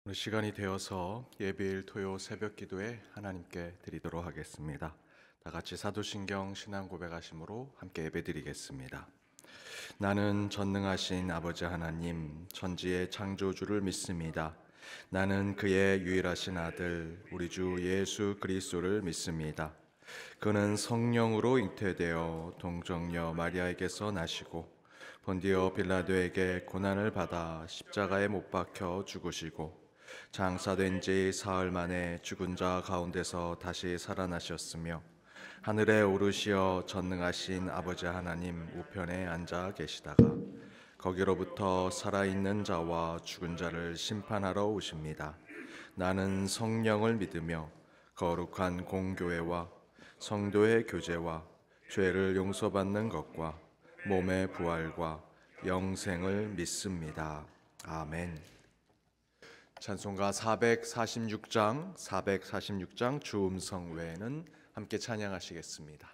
오늘 시간이 되어서 예배일 토요 새벽 기도에 하나님께 드리도록 하겠습니다. 다 같이 사도신경 신앙 고백하심으로 함께 예배드리겠습니다. 나는 전능하신 아버지 하나님 천지의 창조주를 믿습니다. 나는 그의 유일하신 아들 우리 주 예수 그리스도를 믿습니다. 그는 성령으로 잉태되어 동정녀 마리아에게서 나시고 본디오 빌라도에게 고난을 받아 십자가에 못 박혀 죽으시고 장사된 지 사흘 만에 죽은 자 가운데서 다시 살아나셨으며 하늘에 오르시어 전능하신 아버지 하나님 우편에 앉아 계시다가 거기로부터 살아있는 자와 죽은 자를 심판하러 오십니다. 나는 성령을 믿으며 거룩한 공교회와 성도의 교제와 죄를 용서받는 것과 몸의 부활과 영생을 믿습니다. 아멘. 찬송가 446장 주 음성 외에는 함께 찬양하시겠습니다.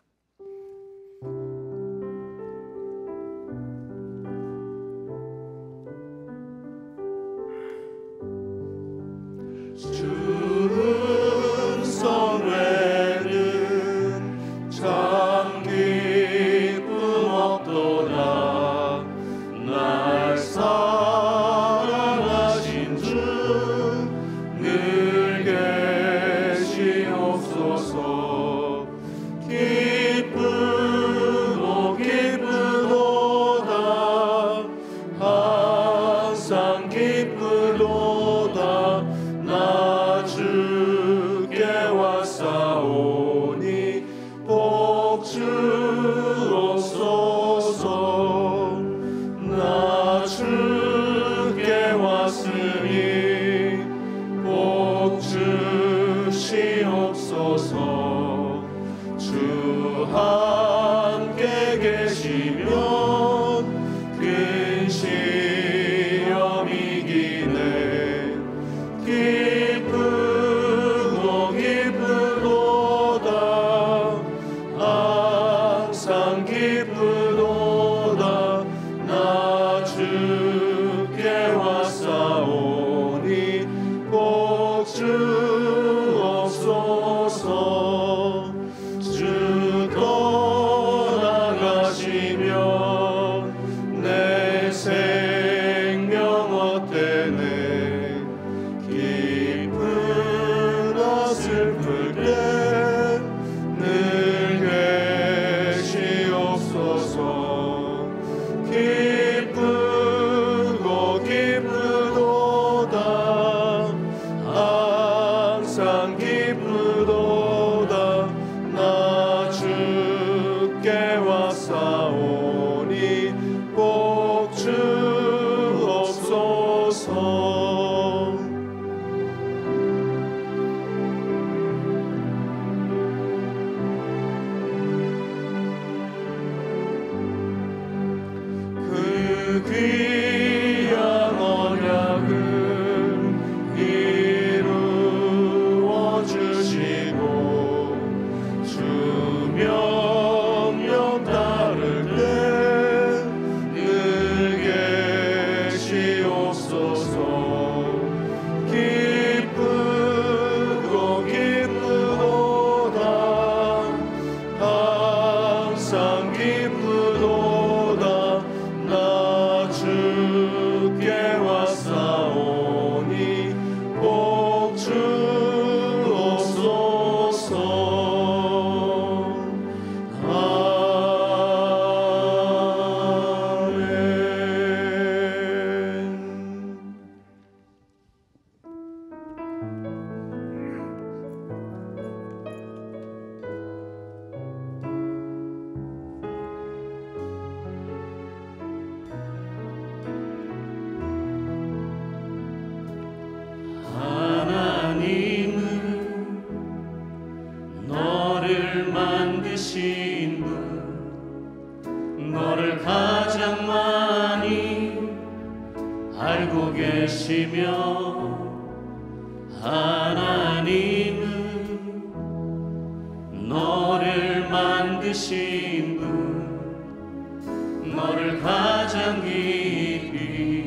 너를 가장 깊이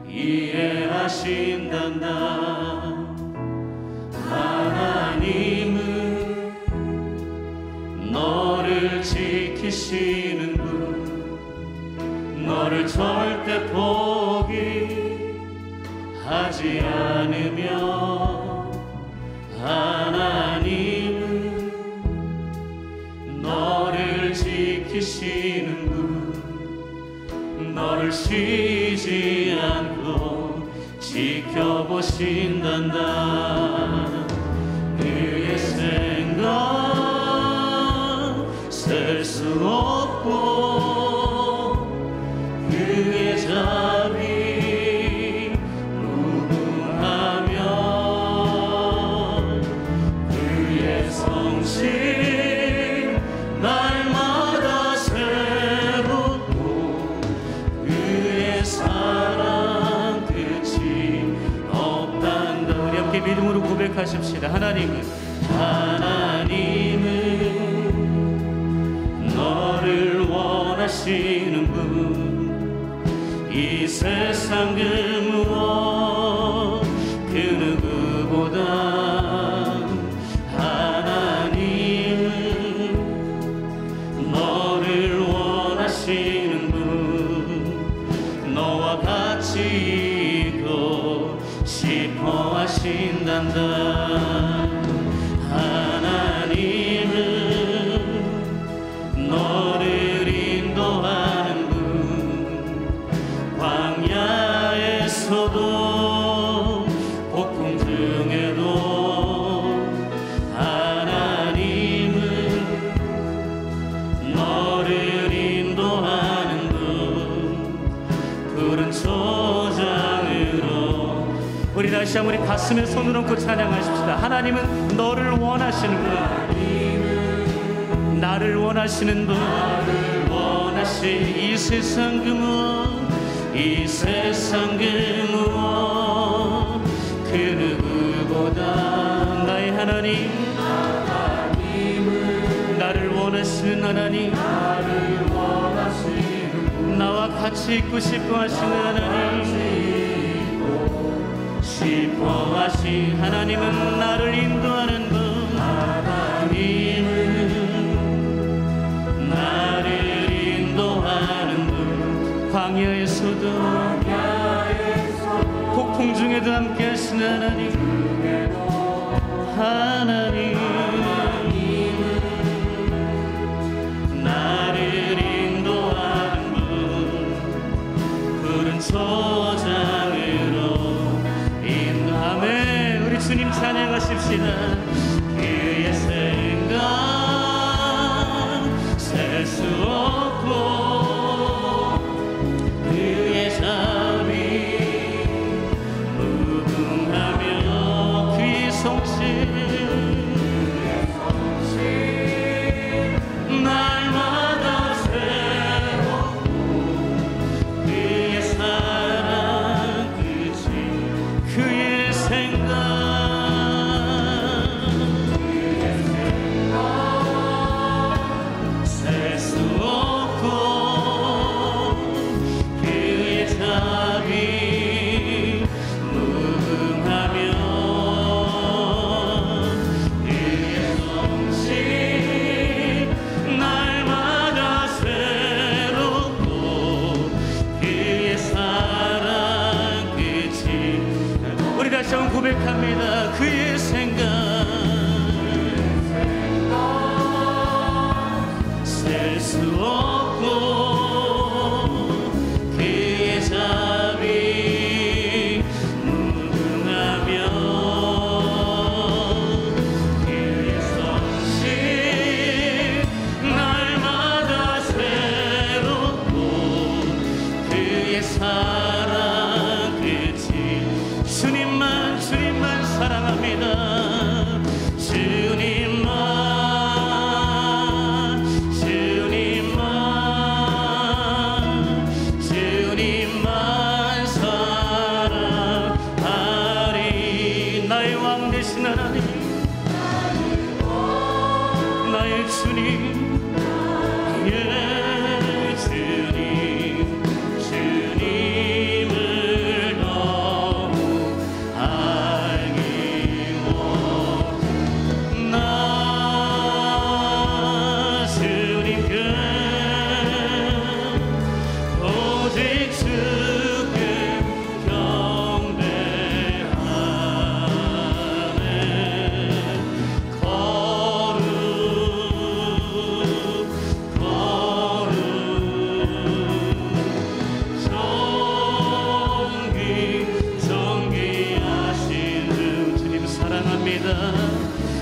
이해하시 지켜보신단다. 하나님은 너를 지키시는 분, 너를 절대 포기하지 않으며, 하나님은 너를 지키시는 분, 너를 쉬지 않고 지켜보신단다. 그의 생각 셀 수 없고 그의 자비 무궁하며 그의 성실 날마다 새롭고 그의 사랑 끝이 없단다. 우리 함께 믿음으로 고백하십시다. 하나님은 너를 원하시는 분, 이 세상 그 무엇 그 누구보다 하나님은 너를 원하시는 분, 너와 같이 있고 싶어 하신단다. 하나님은 너를 인도하는 분, 광야에서도 폭풍 중에도 하나님은 너를 인도하는 분, 푸른 초장으로. 우리 다시 한번 우리 가슴에 손을 얹고 찬양하십시다. 하나님은 너를 원하시는 분, 나를 원하시는 분, 나를 원하시 이 세상 그 무엇, 이 세상 그 무엇 그 누구보다 나의 하나님, 하나님은 나를 원하시는 하나님, 나를 원하시는 분, 나와 같이 있고 싶어 하시는 하나님, 싶어 하신 하나님은 나를 인도하는 분, 하나님은 나를 인도하는 분, 광야에서도 폭풍 중에도 함께 하시는 하나님, 하나님은 나를 인도하는 분, 푸른 초장으로 인도하며. 우리 주님 찬양하십시다. 그의 생각 셀 수 없고 그의 자비 무궁하며 그의 성실 날마다 새롭고 그의 사랑 끝이 그의 생각 셀 수 없고 그의 자비 무궁하며 그의 성실 날마다 새롭고 그의 사랑 끝이. 우리 다시 한번 고백합니다. 그의 생각 셀 수 없고 그의 자비 무궁하며 그의 성실 날마다 새롭고 그의 사랑 끝이. 주님만 사랑합니다. 주님만 사랑하리. 나의 왕 되신 하나님, 나의 주님, 예 주님, 주님을 너무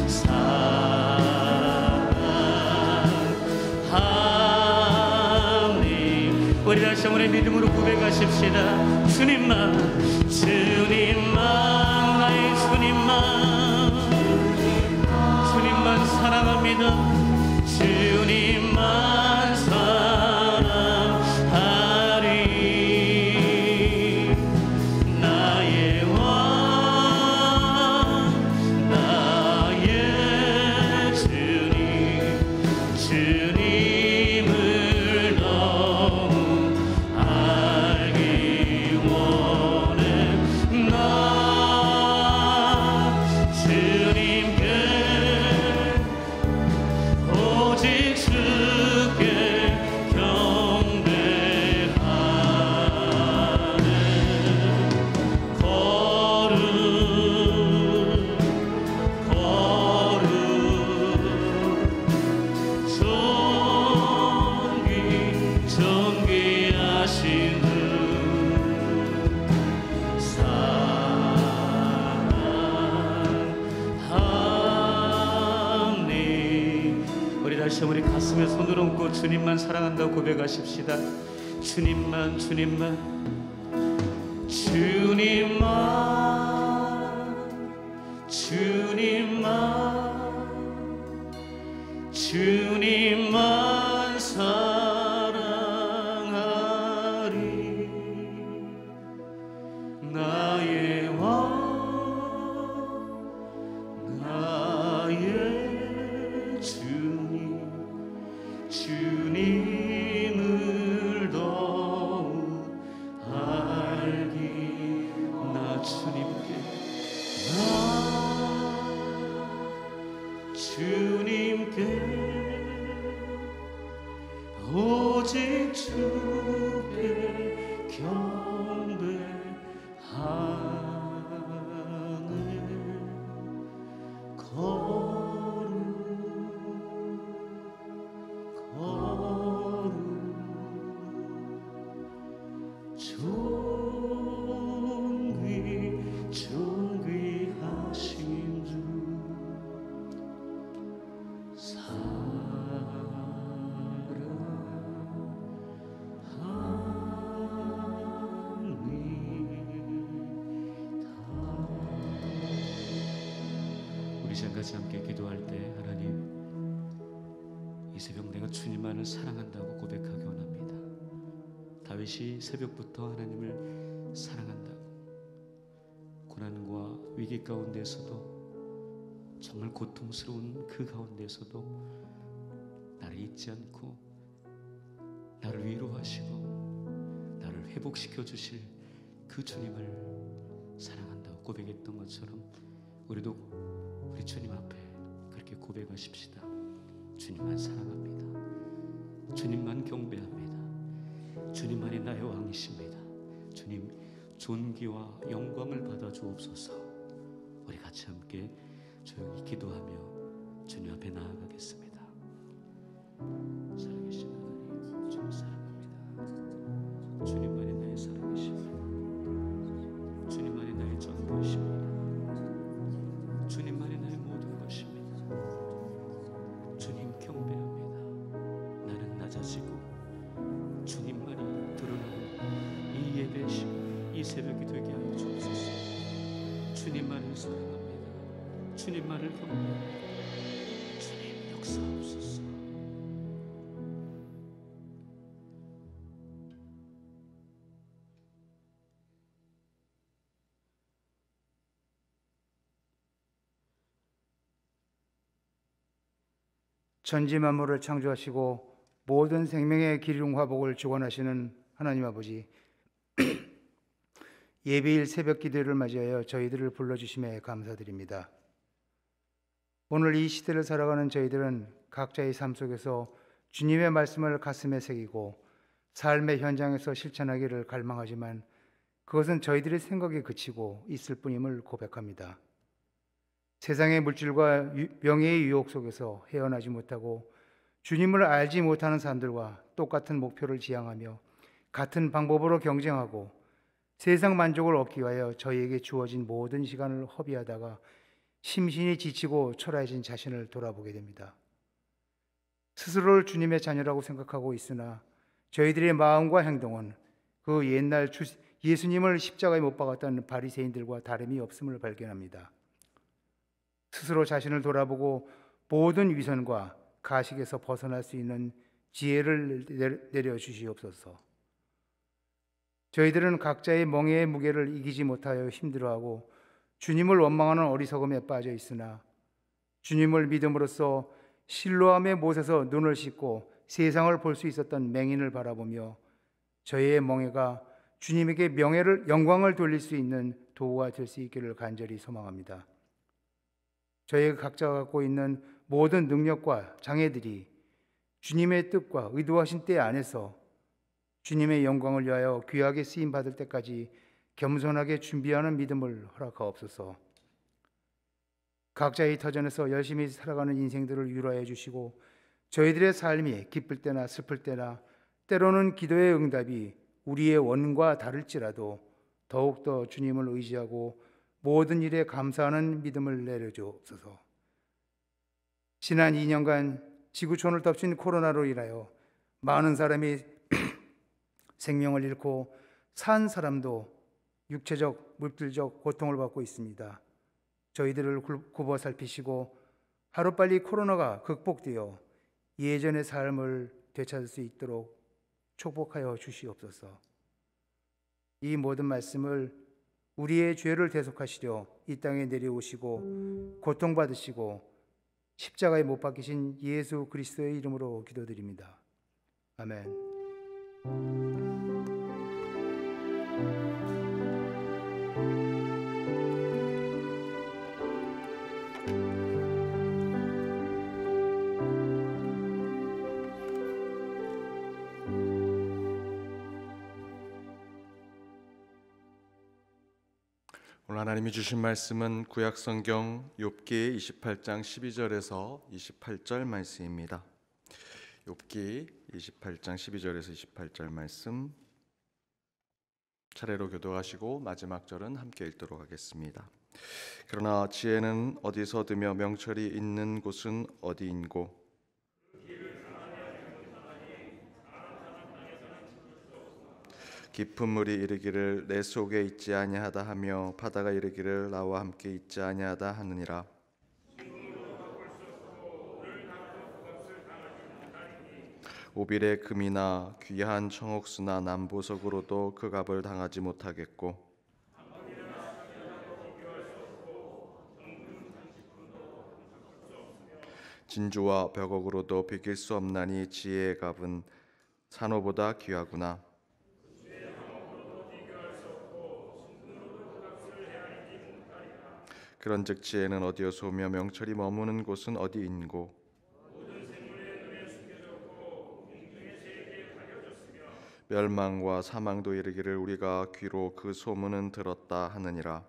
사랑하니 우리 다시 한번 믿음으로 고백하십시다. 주님만 주님만 나의 주님만 사랑합니다. 주님만 사랑하리. 나의 왕 나의 주님 주님을 너무 알기 원해. 나 주님께 오직 주께 경배하네. 거룩 존귀하신 주 사랑하니. 우리 다시 우리 가슴에 손을 얹고 주님만 사랑한다고 고백하십시다. 주님만 주님만 주님만 주님만 주님만 사랑하리. 나의 왕 나의 주님 주님을 더욱 알기. 나 주님께 오직 주께 경배하네. 거룩 존귀하신 주 우리 시간까지 함께 기도할 때 하나님, 이 새벽 내가 주님만을 사랑한다고 고백하기 원합니다. 다윗이 새벽부터 하나님을 사랑한다고, 고난과 위기 가운데서도, 정말 고통스러운 그 가운데서도 나를 잊지 않고 나를 위로하시고 나를 회복시켜 주실 그 주님을 사랑한다고 고백했던 것처럼 우리도 우리 주님 앞에 그렇게 고백하십시다. 주님만 사랑합니다. 주님만 경배합니다. 주님만이 나의 왕이십니다. 주님 존귀와 영광을 받아 주옵소서. 우리 같이 함께 조용히 기도하며 주님 앞에 나아가겠습니다. 살아계신 하나님, 주님 사랑합니다. 주님만이 나의 사랑이십니다. 주님만이 나의 전부이십니다. 주님만이 나의 모든 것입니다. 주님 경배합니다. 나는 낮아지고 주님만이 드러나는 이 예배 시간, 이 새벽이 되게 하여 주옵소서. 주님만을 사랑합니다. 주님만을 경배합니다. 주님 역사하옵소서. 천지 만물을 창조하시고 모든 생명의 기름 화복을 주관하시는 하나님 아버지, 예배일 새벽 기도를 맞이하여 저희들을 불러주심에 감사드립니다. 오늘 이 시대를 살아가는 저희들은 각자의 삶 속에서 주님의 말씀을 가슴에 새기고 삶의 현장에서 실천하기를 갈망하지만 그것은 저희들의 생각에 그치고 있을 뿐임을 고백합니다. 세상의 물질과 명예의 유혹 속에서 헤어나지 못하고 주님을 알지 못하는 사람들과 똑같은 목표를 지향하며 같은 방법으로 경쟁하고 세상 만족을 얻기 위하여 저희에게 주어진 모든 시간을 허비하다가 심신이 지치고 초라해진 자신을 돌아보게 됩니다. 스스로를 주님의 자녀라고 생각하고 있으나 저희들의 마음과 행동은 그 옛날 예수님을 십자가에 못 박았던 바리새인들과 다름이 없음을 발견합니다. 스스로 자신을 돌아보고 모든 위선과 가식에서 벗어날 수 있는 지혜를 내려주시옵소서. 저희들은 각자의 멍에의 무게를 이기지 못하여 힘들어하고 주님을 원망하는 어리석음에 빠져 있으나 주님을 믿음으로써 실로암의 못에서 눈을 씻고 세상을 볼 수 있었던 맹인을 바라보며 저희의 멍에가 주님에게 영광을 돌릴 수 있는 도구가 될 수 있기를 간절히 소망합니다. 저희가 각자가 갖고 있는 모든 능력과 장애들이 주님의 뜻과 의도하신 때 안에서 주님의 영광을 위하여 귀하게 쓰임 받을 때까지 겸손하게 준비하는 믿음을 허락하옵소서. 각자의 터전에서 열심히 살아가는 인생들을 위로해 주시고 저희들의 삶이 기쁠 때나 슬플 때나 때로는 기도의 응답이 우리의 원과 다를지라도 더욱더 주님을 의지하고 모든 일에 감사하는 믿음을 내려주옵소서. 지난 2년간 지구촌을 덮친 코로나로 인하여 많은 사람이 생명을 잃고 산 사람도 육체적, 물질적 고통을 받고 있습니다. 저희들을 굽어 살피시고 하루빨리 코로나가 극복되어 예전의 삶을 되찾을 수 있도록 축복하여 주시옵소서. 이 모든 말씀을 우리의 죄를 대속하시려 이 땅에 내려오시고 고통받으시고 십자가에 못 박히신 예수 그리스도의 이름으로 기도드립니다. 아멘. 오늘 하나님이 주신 말씀은 구약성경 욥기 28장 12절에서 28절 말씀입니다. 욥기 28장 12절에서 28절 말씀 차례로 교독하시고 마지막 절은 함께 읽도록 하겠습니다. 그러나 지혜는 어디서 얻으며 명철이 있는 곳은 어디인고 깊은 물이 이르기를 내 속에 있지 아니하다 하며 바다가 이르기를 나와 함께 있지 아니하다 하느니라. 오빌의 금이나 귀한 청옥수나 남보석으로도 그 값을 당하지 못하겠고 진주와 벽옥으로도 비길 수 없나니 지혜의 값은 산호보다 귀하구나. 그런즉 지혜는 어디에서 오며 명철이 머무는 곳은 어디인고 멸망과 사망도 이르기를 우리가 귀로 그 소문은 들었다 하느니라.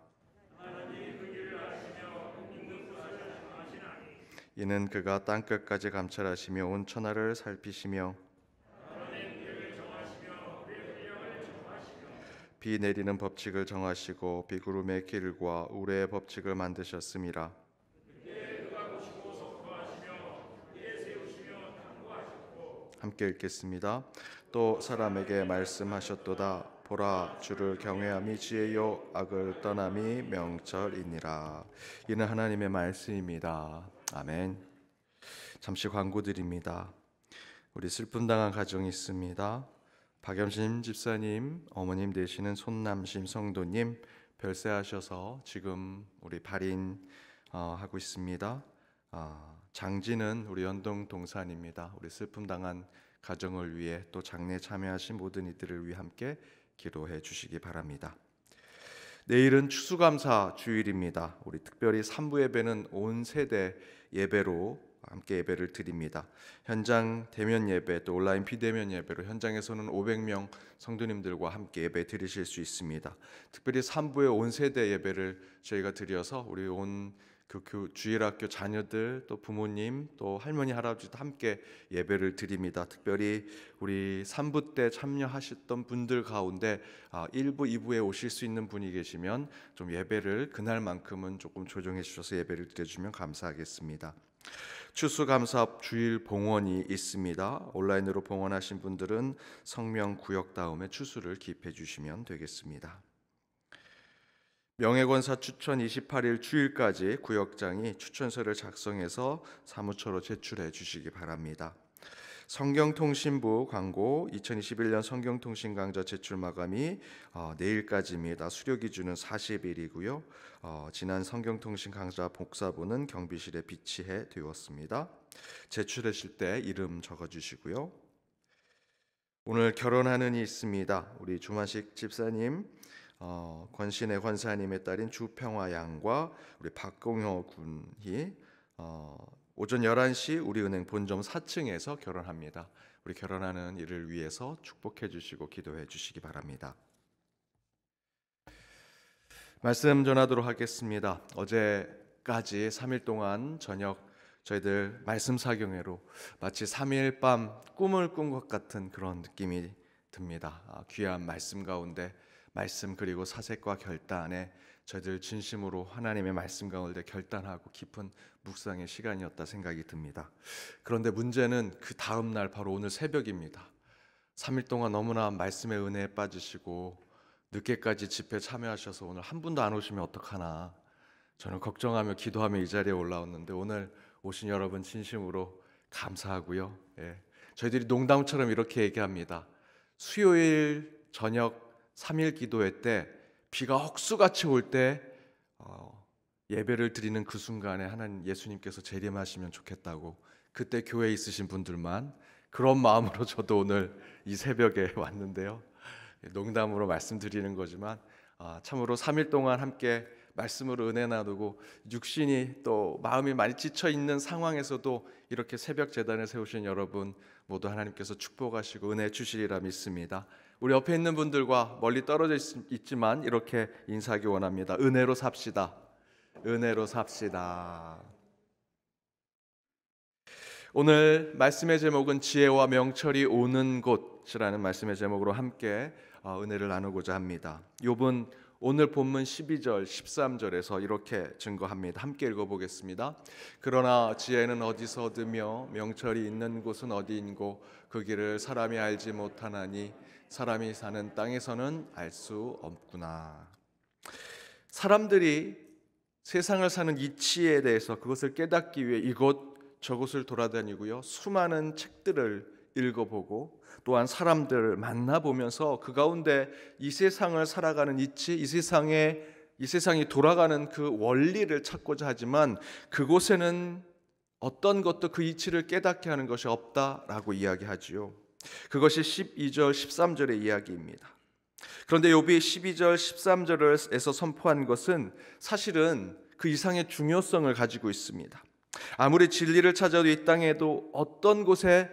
이는 그가 땅끝까지 감찰하시며 온 천하를 살피시며 비 내리는 법칙을 정하시고 비구름의 길과 우레의 법칙을 만드셨음이라. 함께 읽겠습니다. 또 사람에게 말씀하셨도다. 보라, 주를 경외함이 지혜요 악을 떠남이 명철이니라. 이는 하나님의 말씀입니다. 아멘. 잠시 광고 드립니다. 우리 슬픔 당한 가정이 있습니다. 박염심 집사님, 어머님 되시는 손남심 성도님 별세하셔서 지금 우리 발인 하고 있습니다. 장지는 우리 연동 동산입니다. 우리 슬픔 당한 가정을 위해 또 장례 참여하신 모든 이들을 위해 함께 기도해 주시기 바랍니다. 내일은 추수감사 주일입니다. 우리 특별히 3부 예배는 온 세대 예배로 함께 예배를 드립니다. 현장 대면 예배 또 온라인 비대면 예배로 현장에서는 500명 성도님들과 함께 예배 드리실 수 있습니다. 특별히 3부의 온 세대 예배를 저희가 드려서 우리 온 그 주일학교 자녀들, 또 부모님, 또 할머니 할아버지도 함께 예배를 드립니다. 특별히 우리 3부 때 참여하셨던 분들 가운데 1부, 2부에 오실 수 있는 분이 계시면 좀 예배를 그날만큼은 조금 조정해 주셔서 예배를 드려주면 감사하겠습니다. 추수감사업 주일 봉헌이 있습니다. 온라인으로 봉헌하신 분들은 성명 구역 다음에 추수를 기입해 주시면 되겠습니다. 명예권사 추천 28일 주일까지 구역장이 추천서를 작성해서 사무처로 제출해 주시기 바랍니다. 성경통신부 광고 2021년 성경통신 강좌 제출 마감이 내일까지입니다. 수료 기준은 40일이고요. 지난 성경통신 강좌 복사본은 경비실에 비치해 두었습니다. 제출하실 때 이름 적어주시고요. 오늘 결혼하는 이 있습니다. 우리 주만식 집사님, 권신의 권사님의 딸인 주평화 양과 우리 박공효 군이 오전 11시 우리은행 본점 4층에서 결혼합니다. 우리 결혼하는 이를 위해서 축복해 주시고 기도해 주시기 바랍니다. 말씀 전하도록 하겠습니다. 어제까지 3일 동안 저녁 저희들 말씀 사경회로 마치 3일 밤 꿈을 꾼 것 같은 그런 느낌이 듭니다. 귀한 말씀 가운데 말씀 그리고 사색과 결단에 저희들 진심으로 하나님의 말씀 가운데 결단하고 깊은 묵상의 시간이었다 생각이 듭니다. 그런데 문제는 그 다음 날 바로 오늘 새벽입니다. 3일 동안 너무나 말씀의 은혜에 빠지시고 늦게까지 집회 참여하셔서 오늘 한 분도 안 오시면 어떡하나 저는 걱정하며 기도하며 이 자리에 올라왔는데 오늘 오신 여러분 진심으로 감사하고요. 저희들이 농담처럼 이렇게 얘기합니다. 수요일 저녁 3일 기도회 때 비가 헉수같이 올 때 예배를 드리는 그 순간에 하나님 예수님께서 재림하시면 좋겠다고 그때 교회에 있으신 분들만 그런 마음으로 저도 오늘 이 새벽에 왔는데요. 농담으로 말씀드리는 거지만 참으로 3일 동안 함께 말씀으로 은혜 나누고 육신이 또 마음이 많이 지쳐 있는 상황에서도 이렇게 새벽 제단을 세우신 여러분 모두 하나님께서 축복하시고 은혜 주시리라 믿습니다. 우리 옆에 있는 분들과 멀리 떨어져 있지만 이렇게 인사하기 원합니다. 은혜로 삽시다. 은혜로 삽시다. 오늘 말씀의 제목은 지혜와 명철이 오는 곳이라는 말씀의 제목으로 함께 은혜를 나누고자 합니다. 욥은 오늘 본문 12절 13절에서 이렇게 증거합니다. 함께 읽어보겠습니다. 그러나 지혜는 어디서 얻으며 명철이 있는 곳은 어디인고 그 길을 사람이 알지 못하나니 사람이 사는 땅에서는 알 수 없구나. 사람들이 세상을 사는 이치에 대해서 그것을 깨닫기 위해 이곳 저곳을 돌아다니고요. 수많은 책들을 읽어보고 또한 사람들을 만나보면서 그 가운데 이 세상을 살아가는 이치, 이 세상이 돌아가는 그 원리를 찾고자 하지만 그곳에는 어떤 것도 그 이치를 깨닫게 하는 것이 없다라고 이야기하지요. 그것이 12절 13절의 이야기입니다. 그런데 욥이 12절 13절에서 선포한 것은 사실은 그 이상의 중요성을 가지고 있습니다. 아무리 진리를 찾아도 이 땅에도 어떤 곳에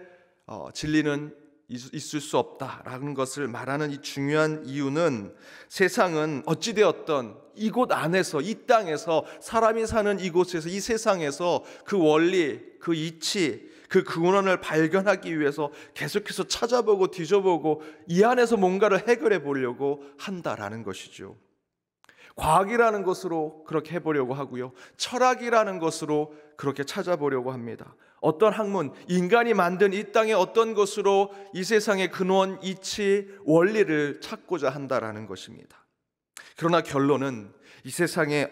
진리는 있을 수 없다라는 것을 말하는 이 중요한 이유는 세상은 어찌되었던 이곳 안에서 이 땅에서 사람이 사는 이곳에서 이 세상에서 그 원리, 그 이치, 그 근원을 발견하기 위해서 계속해서 찾아보고 뒤져보고 이 안에서 뭔가를 해결해 보려고 한다라는 것이죠. 과학이라는 것으로 그렇게 해보려고 하고요. 철학이라는 것으로 그렇게 찾아보려고 합니다. 어떤 학문, 인간이 만든 이 땅의 어떤 것으로 이 세상의 근원, 이치, 원리를 찾고자 한다라는 것입니다. 그러나 결론은 이 세상의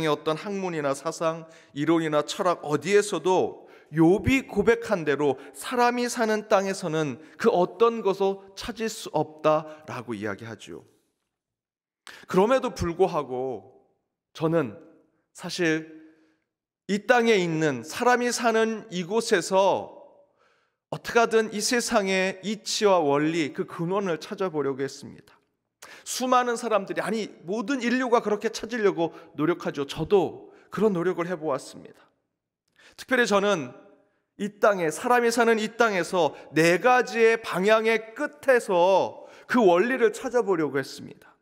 어떤 학문이나 사상, 이론이나 철학 어디에서도 욥이 고백한 대로 사람이 사는 땅에서는 그 어떤 것도 찾을 수 없다라고 이야기하죠. 그럼에도 불구하고 저는 사실 이 땅에 있는 사람이 사는 이곳에서 어떻게 하든 이 세상의 이치와 원리, 그 근원을 찾아보려고 했습니다. 수많은 사람들이, 모든 인류가 그렇게 찾으려고 노력하죠. 저도 그런 노력을 해보았습니다. 특별히 저는 이 땅에, 사람이 사는 이 땅에서 4가지의 방향의 끝에서 그 원리를 찾아보려고 했습니다.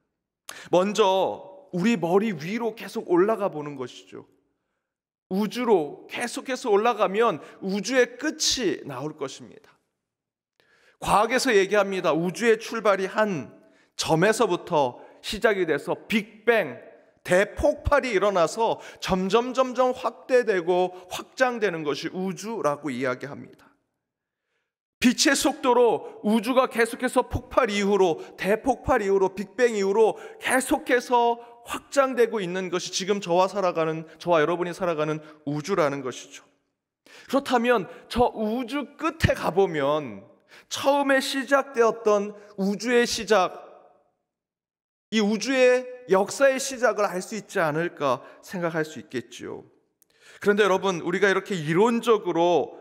먼저 우리 머리 위로 계속 올라가 보는 것이죠. 우주로 계속해서 올라가면 우주의 끝이 나올 것입니다. 과학에서 얘기합니다. 우주의 출발이 한 점에서부터 시작이 돼서 빅뱅, 대폭발이 일어나서 점점 확대되고 확장되는 것이 우주라고 이야기합니다. 빛의 속도로 우주가 계속해서 폭발 이후로, 대폭발 이후로, 빅뱅 이후로 계속해서 확장되고 있는 것이 지금 저와 여러분이 살아가는 우주라는 것이죠. 그렇다면 저 우주 끝에 가보면 처음에 시작되었던 우주의 시작, 이 우주의 역사의 시작을 알 수 있지 않을까 생각할 수 있겠지요. 그런데 여러분, 우리가 이렇게 이론적으로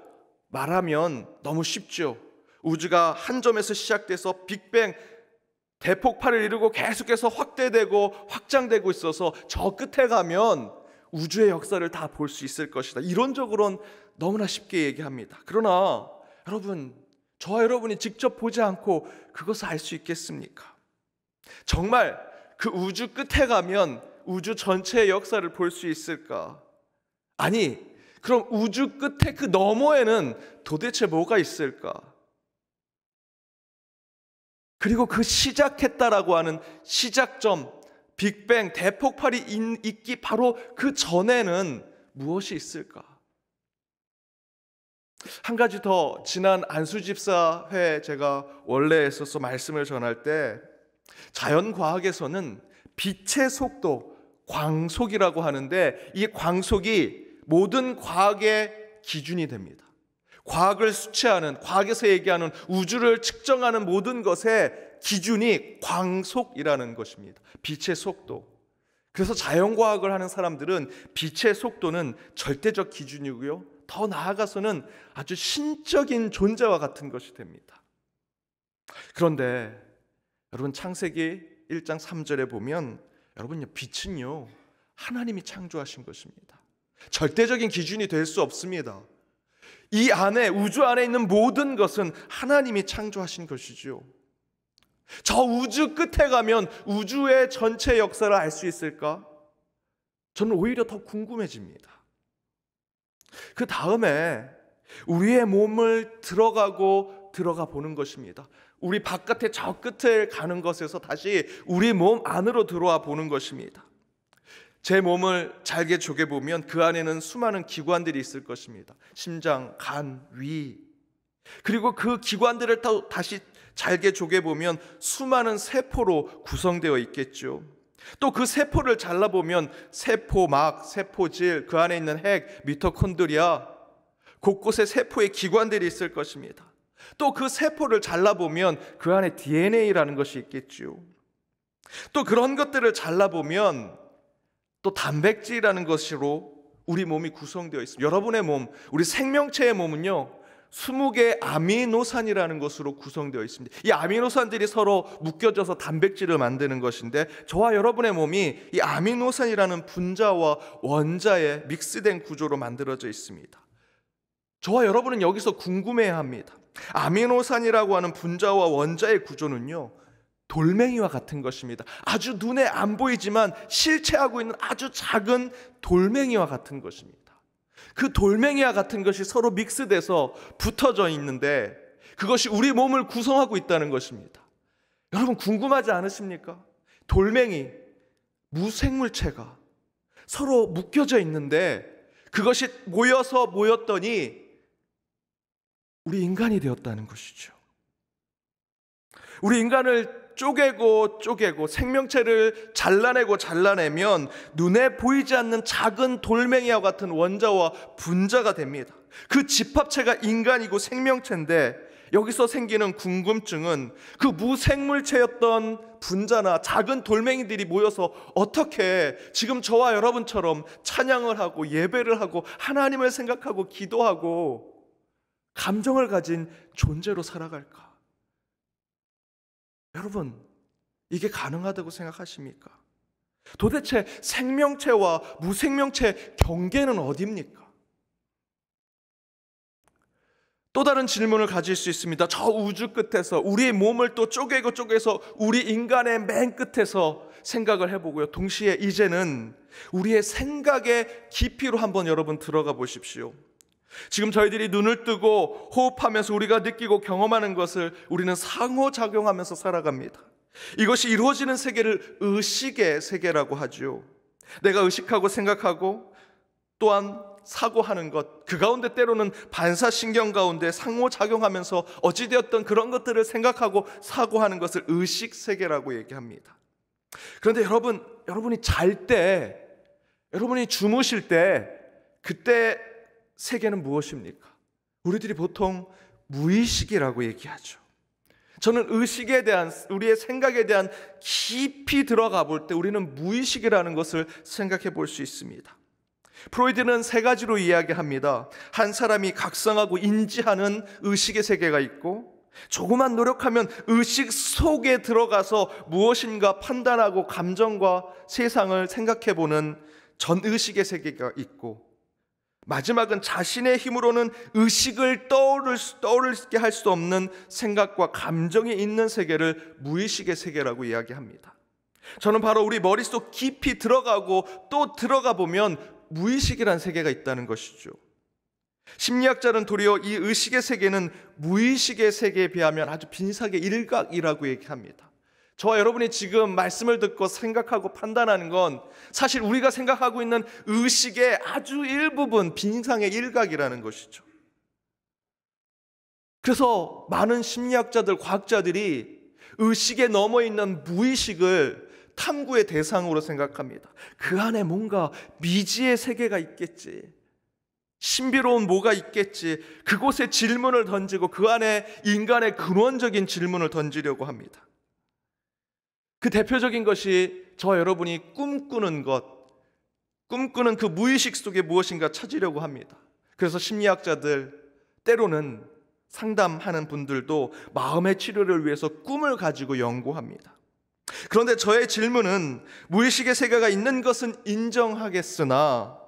말하면 너무 쉽죠. 우주가 한 점에서 시작돼서 빅뱅, 대폭발을 이루고 계속해서 확대되고 확장되고 있어서 저 끝에 가면 우주의 역사를 다 볼 수 있을 것이다. 이론적으로는 너무나 쉽게 얘기합니다. 그러나 여러분, 저와 여러분이 직접 보지 않고 그것을 알 수 있겠습니까? 정말 그 우주 끝에 가면 우주 전체의 역사를 볼 수 있을까? 아니, 그럼 우주 끝에 그 너머에는 도대체 뭐가 있을까? 그리고 그 시작했다라고 하는 시작점, 빅뱅, 대폭발이 있기 바로 그 전에는 무엇이 있을까? 한 가지 더, 지난 안수집사회 제가 원래에서 말씀을 전할 때 자연과학에서는 빛의 속도, 광속이라고 하는데 이 광속이 모든 과학의 기준이 됩니다. 과학을 수치하는, 과학에서 얘기하는 우주를 측정하는 모든 것의 기준이 광속이라는 것입니다. 빛의 속도. 그래서 자연과학을 하는 사람들은 빛의 속도는 절대적 기준이고요, 더 나아가서는 아주 신적인 존재와 같은 것이 됩니다. 그런데 여러분, 창세기 1장 3절에 보면 여러분, 빛은요 하나님이 창조하신 것입니다. 절대적인 기준이 될 수 없습니다. 이 안에, 우주 안에 있는 모든 것은 하나님이 창조하신 것이죠. 저 우주 끝에 가면 우주의 전체 역사를 알 수 있을까? 저는 오히려 더 궁금해집니다. 그 다음에 우리의 몸을 들어가 보는 것입니다. 우리 바깥에 저 끝을 가는 것에서 다시 우리 몸 안으로 들어와 보는 것입니다. 제 몸을 잘게 조개보면 그 안에는 수많은 기관들이 있을 것입니다. 심장, 간, 위. 그리고 그 기관들을 다시 잘게 조개보면 수많은 세포로 구성되어 있겠죠. 또 그 세포를 잘라보면 세포막, 세포질, 그 안에 있는 핵, 미토콘드리아, 곳곳에 세포의 기관들이 있을 것입니다. 또 그 세포를 잘라보면 그 안에 DNA라는 것이 있겠죠. 또 그런 것들을 잘라보면 또 단백질이라는 것으로 우리 몸이 구성되어 있습니다. 여러분의 몸, 우리 생명체의 몸은요 20개의 아미노산이라는 것으로 구성되어 있습니다. 이 아미노산들이 서로 묶여져서 단백질을 만드는 것인데, 저와 여러분의 몸이 이 아미노산이라는 분자와 원자의 믹스된 구조로 만들어져 있습니다. 저와 여러분은 여기서 궁금해야 합니다. 아미노산이라고 하는 분자와 원자의 구조는요 돌멩이와 같은 것입니다. 아주 눈에 안 보이지만 실체하고 있는 아주 작은 돌멩이와 같은 것입니다. 그 돌멩이와 같은 것이 서로 믹스돼서 붙어져 있는데 그것이 우리 몸을 구성하고 있다는 것입니다. 여러분, 궁금하지 않으십니까? 돌멩이, 무생물체가 서로 묶여져 있는데 그것이 모였더니 우리 인간이 되었다는 것이죠. 우리 인간을 쪼개고 생명체를 잘라내면 눈에 보이지 않는 작은 돌멩이와 같은 원자와 분자가 됩니다. 그 집합체가 인간이고 생명체인데, 여기서 생기는 궁금증은 그 무생물체였던 분자나 작은 돌멩이들이 모여서 어떻게 지금 저와 여러분처럼 찬양을 하고 예배를 하고 하나님을 생각하고 기도하고 감정을 가진 존재로 살아갈까? 여러분, 이게 가능하다고 생각하십니까? 도대체 생명체와 무생명체 경계는 어디입니까? 또 다른 질문을 가질 수 있습니다. 저 우주 끝에서 우리의 몸을 또 쪼개서 우리 인간의 맨 끝에서 생각을 해보고요. 동시에 이제는 우리의 생각의 깊이로 한번 여러분 들어가 보십시오. 지금 저희들이 눈을 뜨고 호흡하면서 우리가 느끼고 경험하는 것을 우리는 상호작용하면서 살아갑니다. 이것이 이루어지는 세계를 의식의 세계라고 하죠. 내가 의식하고 생각하고 또한 사고하는 것, 그 가운데 때로는 반사신경 가운데 상호작용하면서 어찌되었던 그런 것들을 생각하고 사고하는 것을 의식세계라고 얘기합니다. 그런데 여러분이 잘 때, 여러분이 주무실 때, 그때 세계는 무엇입니까? 우리들이 보통 무의식이라고 얘기하죠. 저는 의식에 대한, 우리의 생각에 대한 깊이 들어가 볼 때 우리는 무의식이라는 것을 생각해 볼 수 있습니다. 프로이드는 세 가지로 이야기합니다. 한 사람이 각성하고 인지하는 의식의 세계가 있고, 조금만 노력하면 의식 속에 들어가서 무엇인가 판단하고 감정과 세상을 생각해 보는 전의식의 세계가 있고, 마지막은 자신의 힘으로는 의식을 떠오르게 할 수 없는 생각과 감정이 있는 세계를 무의식의 세계라고 이야기합니다. 저는 바로 우리 머릿속 깊이 들어가고 또 들어가 보면 무의식이라는 세계가 있다는 것이죠. 심리학자는 도리어 이 의식의 세계는 무의식의 세계에 비하면 아주 빈삭의 일각이라고 얘기합니다. 저와 여러분이 지금 말씀을 듣고 생각하고 판단하는 건 사실 우리가 생각하고 있는 의식의 아주 일부분, 빈상의 일각이라는 것이죠. 그래서 많은 심리학자들, 과학자들이 의식에 넘어 있는 무의식을 탐구의 대상으로 생각합니다. 그 안에 뭔가 미지의 세계가 있겠지, 신비로운 뭐가 있겠지, 그곳에 질문을 던지고 그 안에 인간의 근원적인 질문을 던지려고 합니다. 그 대표적인 것이 저와 여러분이 꿈꾸는 것, 꿈꾸는 그 무의식 속에 무엇인가 찾으려고 합니다. 그래서 심리학자들, 때로는 상담하는 분들도 마음의 치료를 위해서 꿈을 가지고 연구합니다. 그런데 저의 질문은, 무의식의 세계가 있는 것은 인정하겠으나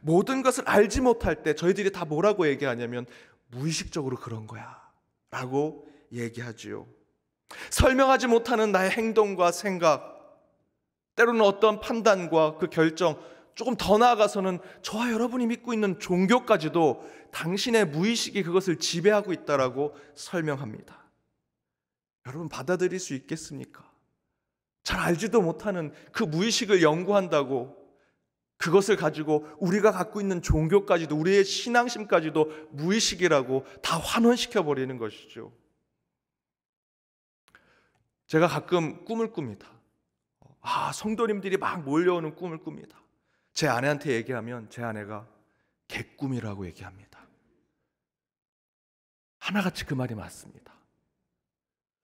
모든 것을 알지 못할 때 저희들이 다 뭐라고 얘기하냐면 무의식적으로 그런 거야 라고 얘기하지요. 설명하지 못하는 나의 행동과 생각, 때로는 어떤 판단과 그 결정, 조금 더 나아가서는 저와 여러분이 믿고 있는 종교까지도 당신의 무의식이 그것을 지배하고 있다라고 설명합니다. 여러분 받아들일 수 있겠습니까? 잘 알지도 못하는 그 무의식을 연구한다고 그것을 가지고 우리가 갖고 있는 종교까지도, 우리의 신앙심까지도 무의식이라고 다 환원시켜버리는 것이죠. 제가 가끔 꿈을 꿉니다. 성도님들이 막 몰려오는 꿈을 꿉니다. 제 아내한테 얘기하면 제 아내가 개꿈이라고 얘기합니다. 하나같이 그 말이 맞습니다.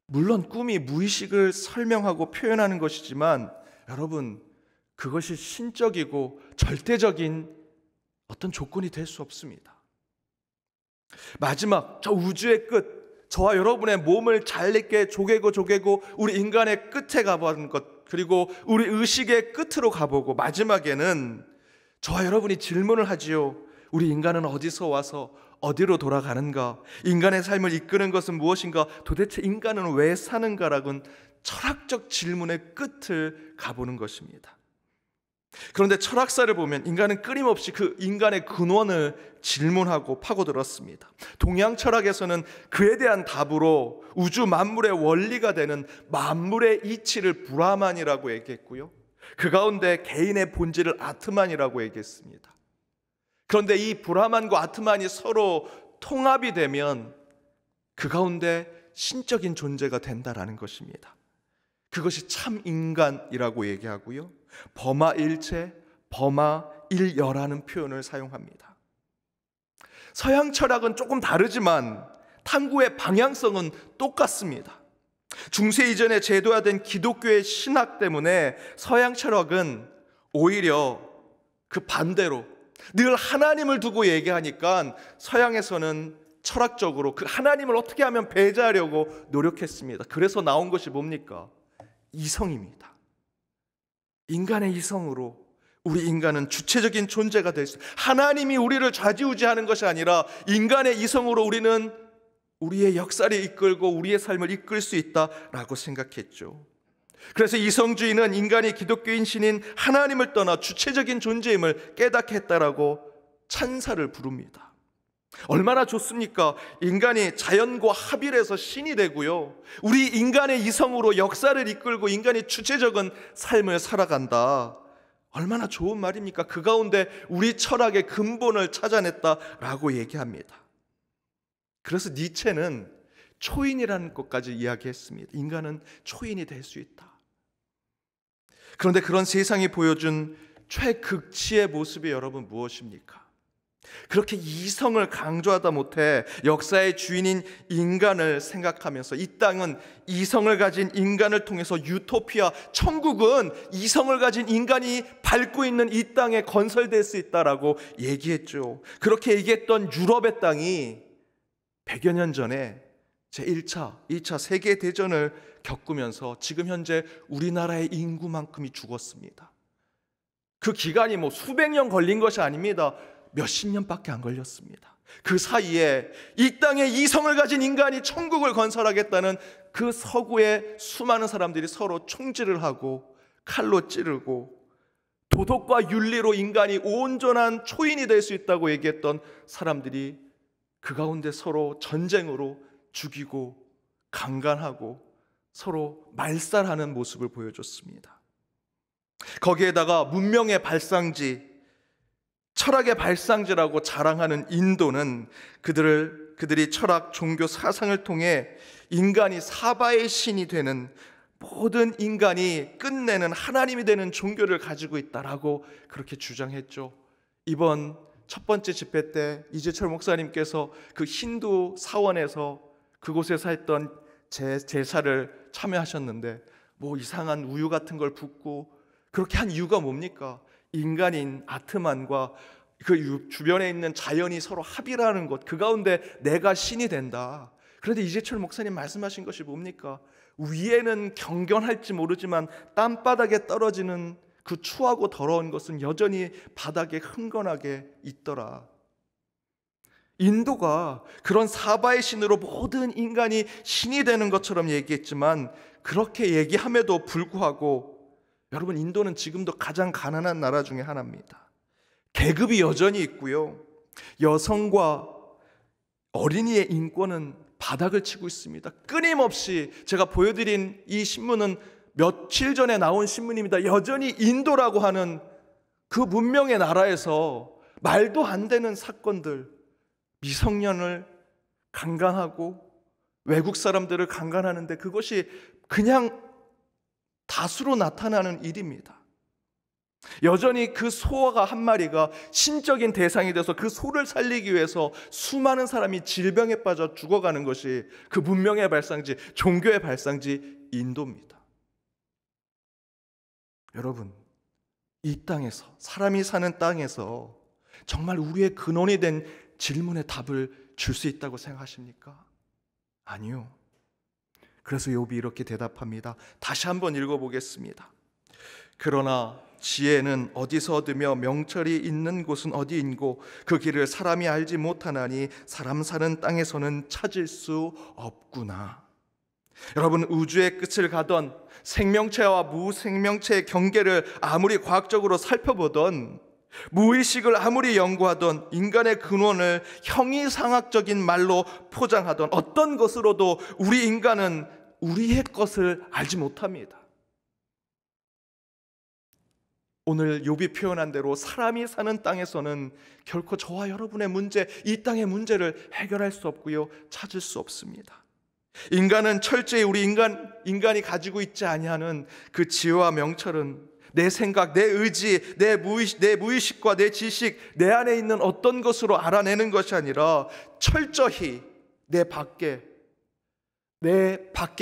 물론 꿈이 무의식을 설명하고 표현하는 것이지만 여러분, 그것이 신적이고 절대적인 어떤 조건이 될 수 없습니다. 마지막, 저 우주의 끝, 저와 여러분의 몸을 잘게 조개고 우리 인간의 끝에 가보는 것, 그리고 우리 의식의 끝으로 가보고 마지막에는 저와 여러분이 질문을 하지요. 우리 인간은 어디서 와서 어디로 돌아가는가? 인간의 삶을 이끄는 것은 무엇인가? 도대체 인간은 왜 사는가라는 철학적 질문의 끝을 가보는 것입니다. 그런데 철학사를 보면 인간은 끊임없이 그 인간의 근원을 질문하고 파고들었습니다. 동양 철학에서는 그에 대한 답으로 우주 만물의 원리가 되는 만물의 이치를 브라만이라고 얘기했고요, 그 가운데 개인의 본질을 아트만이라고 얘기했습니다. 그런데 이 브라만과 아트만이 서로 통합이 되면 그 가운데 신적인 존재가 된다라는 것입니다. 그것이 참 인간이라고 얘기하고요, 범아일체, 범아일여라는 표현을 사용합니다. 서양 철학은 조금 다르지만 탐구의 방향성은 똑같습니다. 중세 이전에 제도화된 기독교의 신학 때문에 서양 철학은 오히려 그 반대로 늘 하나님을 두고 얘기하니까 서양에서는 철학적으로 그 하나님을 어떻게 하면 배제하려고 노력했습니다. 그래서 나온 것이 뭡니까? 이성입니다. 인간의 이성으로 우리 인간은 주체적인 존재가 될 수, 하나님이 우리를 좌지우지하는 것이 아니라 인간의 이성으로 우리는 우리의 역사를 이끌고 우리의 삶을 이끌 수 있다라고 생각했죠. 그래서 이성주의는 인간이 기독교인 신인 하나님을 떠나 주체적인 존재임을 깨닫게 했다라고 찬사를 부릅니다. 얼마나 좋습니까? 인간이 자연과 합일해서 신이 되고요, 우리 인간의 이성으로 역사를 이끌고 인간이 주체적인 삶을 살아간다. 얼마나 좋은 말입니까? 그 가운데 우리 철학의 근본을 찾아냈다라고 얘기합니다. 그래서 니체는 초인이라는 것까지 이야기했습니다. 인간은 초인이 될 수 있다. 그런데 그런 세상이 보여준 최극치의 모습이 여러분 무엇입니까? 그렇게 이성을 강조하다 못해 역사의 주인인 인간을 생각하면서 이 땅은 이성을 가진 인간을 통해서 유토피아, 천국은 이성을 가진 인간이 밟고 있는 이 땅에 건설될 수 있다라고 얘기했죠. 그렇게 얘기했던 유럽의 땅이 100여 년 전에 제1차, 2차 세계대전을 겪으면서 지금 현재 우리나라의 인구만큼이 죽었습니다. 그 기간이 수백 년 걸린 것이 아닙니다. 몇십 년밖에 안 걸렸습니다. 그 사이에 이 땅에 이성을 가진 인간이 천국을 건설하겠다는 그 서구의 수많은 사람들이 서로 총질을 하고 칼로 찌르고 도덕과 윤리로 인간이 온전한 초인이 될 수 있다고 얘기했던 사람들이 그 가운데 서로 전쟁으로 죽이고 강간하고 서로 말살하는 모습을 보여줬습니다. 거기에다가 문명의 발상지, 철학의 발상지라고 자랑하는 인도는 그들이 철학, 종교, 사상을 통해 인간이 사바의 신이 되는, 모든 인간이 끝내는 하나님이 되는 종교를 가지고 있다라고 그렇게 주장했죠. 이번 첫 번째 집회 때 이재철 목사님께서 그 힌두 사원에서 그곳에서 했던 제사를 참여하셨는데 이상한 우유 같은 걸 붓고 그렇게 한 이유가 뭡니까? 인간인 아트만과 그 주변에 있는 자연이 서로 합의라는 것, 그 가운데 내가 신이 된다. 그런데 이재철 목사님 말씀하신 것이 뭡니까? 위에는 경건할지 모르지만 땅바닥에 떨어지는 그 추하고 더러운 것은 여전히 바닥에 흥건하게 있더라. 인도가 그런 사바의 신으로 모든 인간이 신이 되는 것처럼 얘기했지만, 그렇게 얘기함에도 불구하고 여러분, 인도는 지금도 가장 가난한 나라 중에 하나입니다. 계급이 여전히 있고요, 여성과 어린이의 인권은 바닥을 치고 있습니다. 끊임없이 제가 보여드린 이 신문은 며칠 전에 나온 신문입니다. 여전히 인도라고 하는 그 문명의 나라에서 말도 안 되는 사건들, 미성년을 강간하고 외국 사람들을 강간하는데 그것이 그냥 다수로 나타나는 일입니다. 여전히 그 소가 한 마리가 신적인 대상이 돼서 그 소를 살리기 위해서 수많은 사람이 질병에 빠져 죽어가는 것이 그 문명의 발상지, 종교의 발상지 인도입니다. 여러분, 이 땅에서, 사람이 사는 땅에서 정말 우리의 근원이 된 질문의 답을 줄 수 있다고 생각하십니까? 아니요. 그래서 욥이 이렇게 대답합니다. 다시 한번 읽어보겠습니다. 그러나 지혜는 어디서 얻으며 명철이 있는 곳은 어디인고 그 길을 사람이 알지 못하나니 사람 사는 땅에서는 찾을 수 없구나. 여러분, 우주의 끝을 가던 생명체와 무생명체의 경계를 아무리 과학적으로 살펴보던, 무의식을 아무리 연구하던, 인간의 근원을 형이상학적인 말로 포장하던 어떤 것으로도 우리 인간은 우리의 것을 알지 못합니다. 오늘 욥이 표현한 대로 사람이 사는 땅에서는 결코 저와 여러분의 문제, 이 땅의 문제를 해결할 수 없고요, 찾을 수 없습니다. 인간은 철저히 우리 인간이 가지고 있지 아니하는 그 지혜와 명철은 내 생각, 내 의지, 내 무의식과 내 지식, 내 안에 있는 어떤 것으로 알아내는 것이 아니라 철저히 내 밖에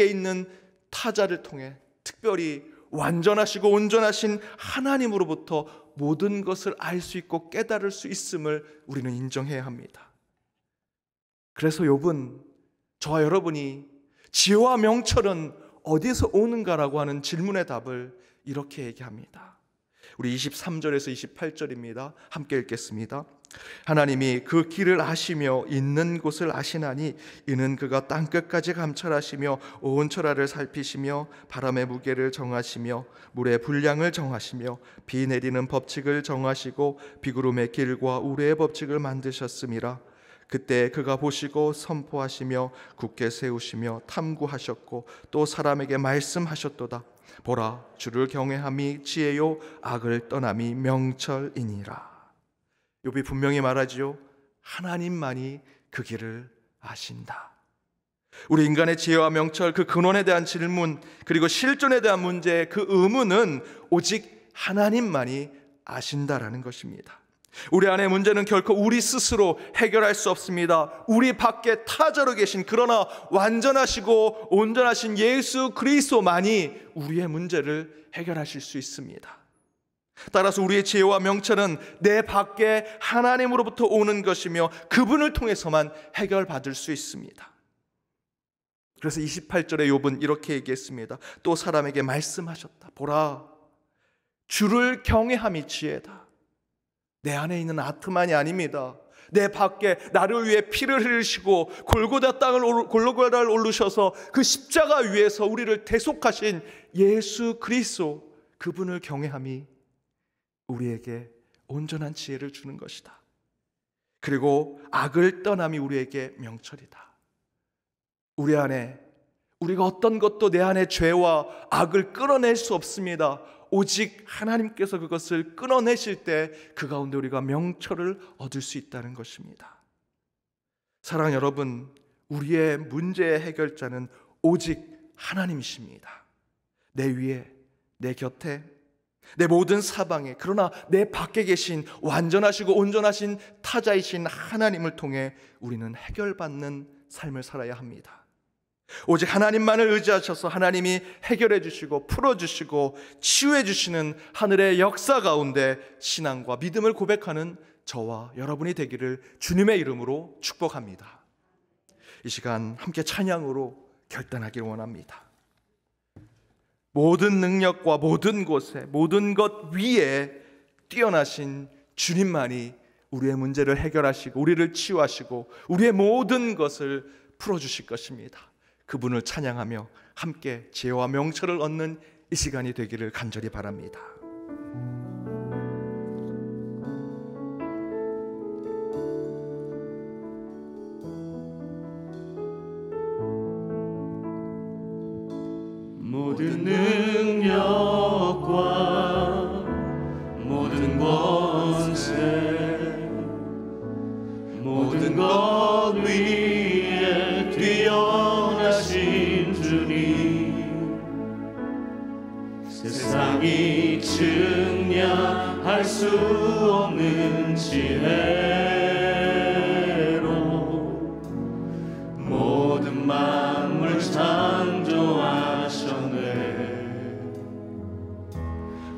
있는 타자를 통해, 특별히 완전하시고 온전하신 하나님으로부터 모든 것을 알 수 있고 깨달을 수 있음을 우리는 인정해야 합니다. 그래서 욥은 저와 여러분이 지혜와 명철은 어디서 오는가라고 하는 질문의 답을 이렇게 얘기합니다. 우리 23절에서 28절입니다. 함께 읽겠습니다. 하나님이 그 길을 아시며 있는 곳을 아시나니 이는 그가 땅끝까지 감찰하시며 온 천하를 살피시며 바람의 무게를 정하시며 물의 분량을 정하시며 비 내리는 법칙을 정하시고 비구름의 길과 우레의 법칙을 만드셨음이라. 그때 그가 보시고 선포하시며 굳게 세우시며 탐구하셨고 또 사람에게 말씀하셨도다. 보라, 주를 경외함이 지혜요 악을 떠남이 명철이니라. 욥이 분명히 말하지요. 하나님만이 그 길을 아신다. 우리 인간의 지혜와 명철, 그 근원에 대한 질문, 그리고 실존에 대한 문제의 그 의문은 오직 하나님만이 아신다라는 것입니다. 우리 안의 문제는 결코 우리 스스로 해결할 수 없습니다. 우리 밖에 타자로 계신, 그러나 완전하시고 온전하신 예수 그리스도만이 우리의 문제를 해결하실 수 있습니다. 따라서 우리의 지혜와 명철은 내 밖에 하나님으로부터 오는 것이며 그분을 통해서만 해결받을 수 있습니다. 그래서 28절에 욥은 이렇게 얘기했습니다. 또 사람에게 말씀하셨다. 보라, 주를 경외함이 지혜다. 내 안에 있는 아트만이 아닙니다. 내 밖에 나를 위해 피를 흘리시고 골고다를 오르셔서 그 십자가 위에서 우리를 대속하신 예수 그리스도, 그분을 경외함이 우리에게 온전한 지혜를 주는 것이다. 그리고 악을 떠남이 우리에게 명철이다. 우리 안에, 우리가 어떤 것도 내 안에 죄와 악을 끊어낼 수 없습니다. 오직 하나님께서 그것을 끊어내실 때 그 가운데 우리가 명철을 얻을 수 있다는 것입니다. 사랑하는 여러분, 우리의 문제의 해결자는 오직 하나님이십니다. 내 위에, 내 곁에, 내 모든 사방에, 그러나 내 밖에 계신 완전하시고 온전하신 타자이신 하나님을 통해 우리는 해결받는 삶을 살아야 합니다. 오직 하나님만을 의지하셔서 하나님이 해결해 주시고 풀어주시고 치유해 주시는 하늘의 역사 가운데 신앙과 믿음을 고백하는 저와 여러분이 되기를 주님의 이름으로 축복합니다. 이 시간 함께 찬양으로 결단하기를 원합니다. 모든 능력과 모든 곳에, 모든 것 위에 뛰어나신 주님만이 우리의 문제를 해결하시고 우리를 치유하시고 우리의 모든 것을 풀어주실 것입니다. 그분을 찬양하며 함께 지혜와 명철을 얻는 이 시간이 되기를 간절히 바랍니다. 모든 능력과 모든 권세, 모든 것 위에 뛰어나신 주님, 세상이 측량할 수 없는 지혜로 모든 만물 창조하셨네.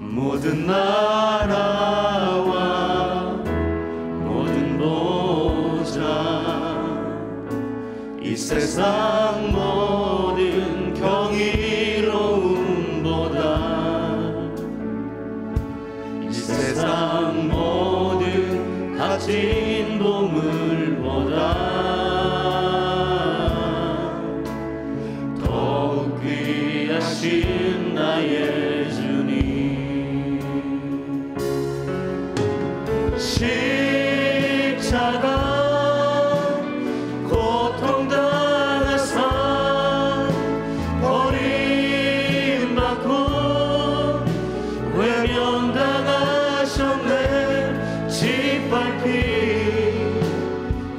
모든 나라와 모든 보좌, 이 세상 모든 경이로움보다, 이 세상 모든 가진 보물보다 더욱 귀하신 나의 주님. 십자가 고통당하사 버림받고 외면당하셨네. 짓밟힌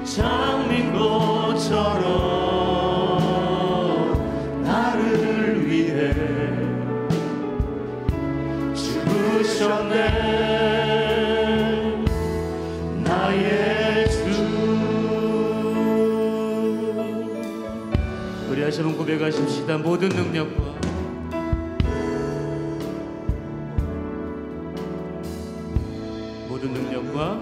장미꽃처럼 나를 위해 죽으셨네. 나의 주. 우리 다시 한번 고백하십시다. 모든 능력과 모든 능력과